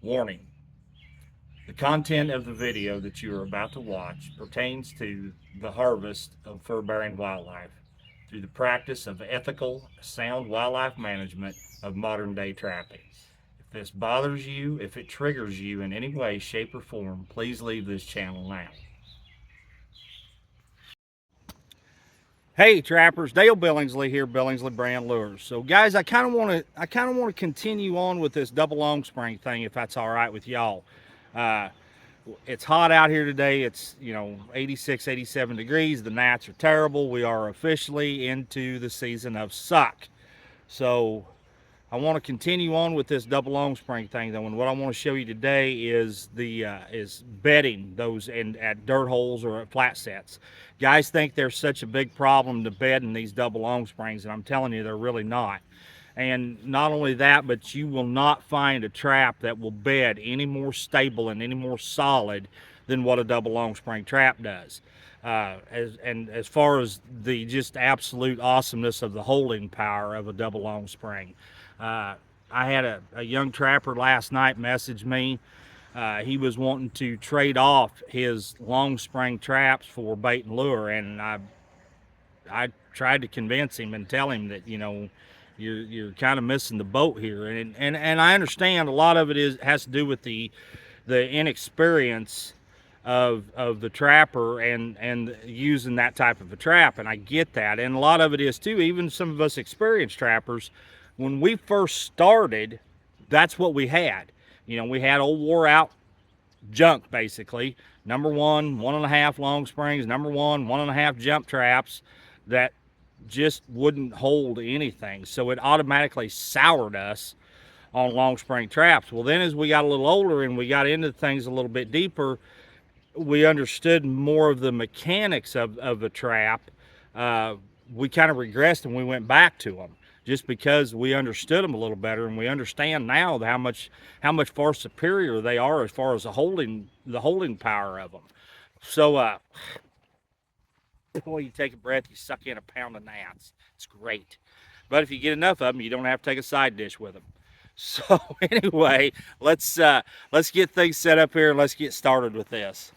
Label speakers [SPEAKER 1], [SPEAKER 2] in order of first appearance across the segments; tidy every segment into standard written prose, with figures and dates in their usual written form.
[SPEAKER 1] Warning: the content of the video that you are about to watch pertains to the harvest of fur-bearing wildlife through the practice of ethical, sound wildlife management of modern-day trapping. If this bothers you, if it triggers you in any way, shape, or form, please leave this channel now. Hey trappers, Dale Billingsley here, Billingsley Brand Lures. So guys, I kind of want to continue on with this double long spring thing, if that's all right with y'all. It's hot out here today. It's 86, 87 degrees. The gnats are terrible. We are officially into the season of suck. So I want to continue on with this double long spring thing though, and what I want to show you today is is bedding those at dirt holes or at flat sets. Guys think there's such a big problem to bed in these double long springs, and I'm telling you, they're really not. And not only that, but you will not find a trap that will bed any more stable and any more solid than what a double long spring trap does. As far as the just absolute awesomeness of the holding power of a double long spring. I had a young trapper last night message me. He was wanting to trade off his long spring traps for bait and lure, and I tried to convince him and tell him that you're kind of missing the boat here, and I understand a lot of it has to do with the inexperience of the trapper and using that type of a trap, and I get that, and a lot of it is too. Even some of us experienced trappers, when we first started, that's what we had. We had old wore out junk basically. Number 1.5 long springs, number 1.5 jump traps that just wouldn't hold anything. So it automatically soured us on long spring traps. Well, then as we got a little older and we got into things a little bit deeper, we understood more of the mechanics of the trap. We kind of regressed and we went back to them just because we understood them a little better, and we understand now how much far superior they are as far as the holding power of them. So before you take a breath, you suck in a pound of gnats. It's great. But if you get enough of them, you don't have to take a side dish with them. So anyway, let's get things set up here and let's get started with this.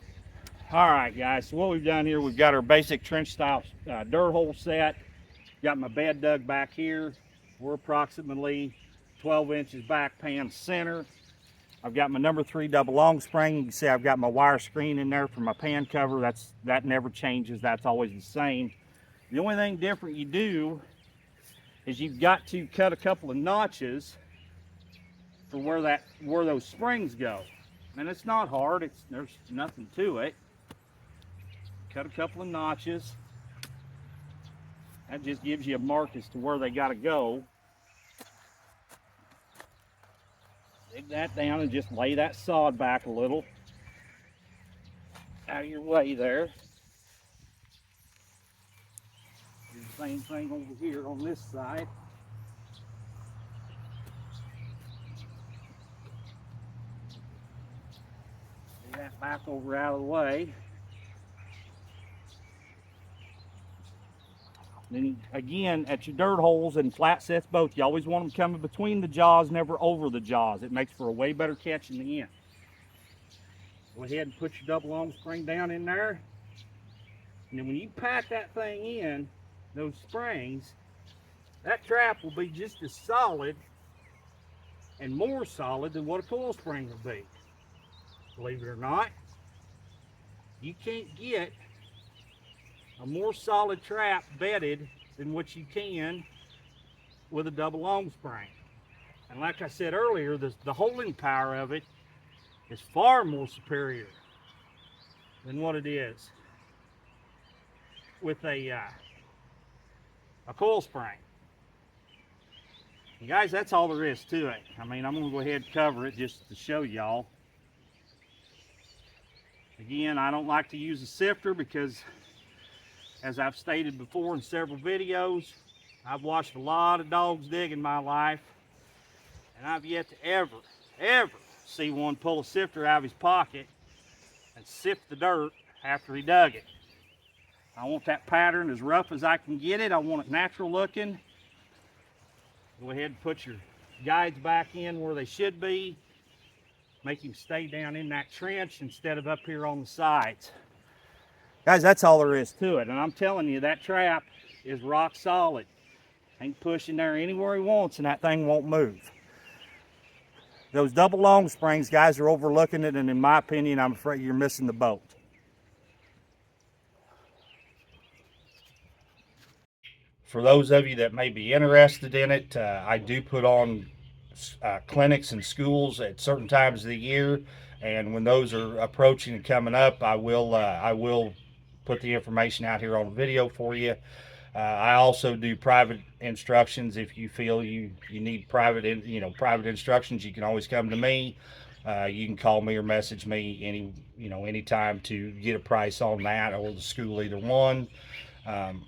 [SPEAKER 1] All right, guys, so what we've done here, we've got our basic trench style dirt hole set. Got my bed dug back here. We're approximately 12 inches back pan center. I've got my number 3 double long spring. You can see I've got my wire screen in there for my pan cover. That never changes. That's always the same. The only thing different you do is you've got to cut a couple of notches for where those springs go. And it's not hard. There's nothing to it. Cut a couple of notches. That just gives you a mark as to where they got to go. Dig that down and just lay that sod back a little out of your way there. Do the same thing over here on this side. Lay that back over out of the way. Then again, at your dirt holes and flat sets both, you always want them coming between the jaws, never over the jaws. It makes for a way better catch in the end. Go ahead and put your double long spring down in there. And then when you pack that thing in, those springs, that trap will be just as solid and more solid than what a coil spring will be. Believe it or not, you can't get a more solid trap bedded than what you can with a double long spring. And like I said earlier, the holding power of it is far more superior than what it is with a coil spring. And guys, that's all there is to it. I mean, I'm gonna go ahead and cover it just to show y'all. Again, I don't like to use a sifter because, as I've stated before in several videos, I've watched a lot of dogs dig in my life, and I've yet to ever see one pull a sifter out of his pocket and sift the dirt after he dug it. I want that pattern as rough as I can get it. I want it natural looking. Go ahead and put your guides back in where they should be. Make him stay down in that trench instead of up here on the sides. Guys, that's all there is to it. And I'm telling you, that trap is rock solid. Ain't pushing there anywhere he wants, and that thing won't move. Those double long springs, guys, are overlooking it, and in my opinion, I'm afraid you're missing the boat. For those of you that may be interested in it, I do put on clinics and schools at certain times of the year, and when those are approaching and coming up, I will put the information out here on video for you. I also do private instructions. If you feel you need private instructions, you can always come to me. You can call me or message me anytime to get a price on that, or the school, either one.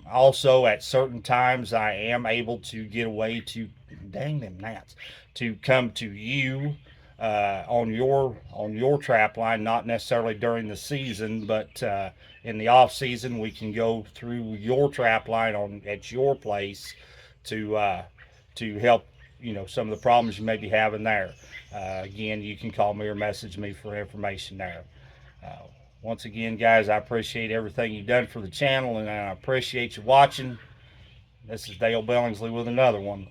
[SPEAKER 1] Also, at certain times, I am able to get away to, dang them gnats, to come to you on your trap line. Not necessarily during the season, but in the off season, we can go through your trap line at your place to help some of the problems you may be having there. Again, you can call me or message me for information there. Once again, guys, I appreciate everything you've done for the channel, and I appreciate you watching. This is Dale Billingsley with another one.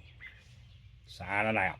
[SPEAKER 1] Signing out.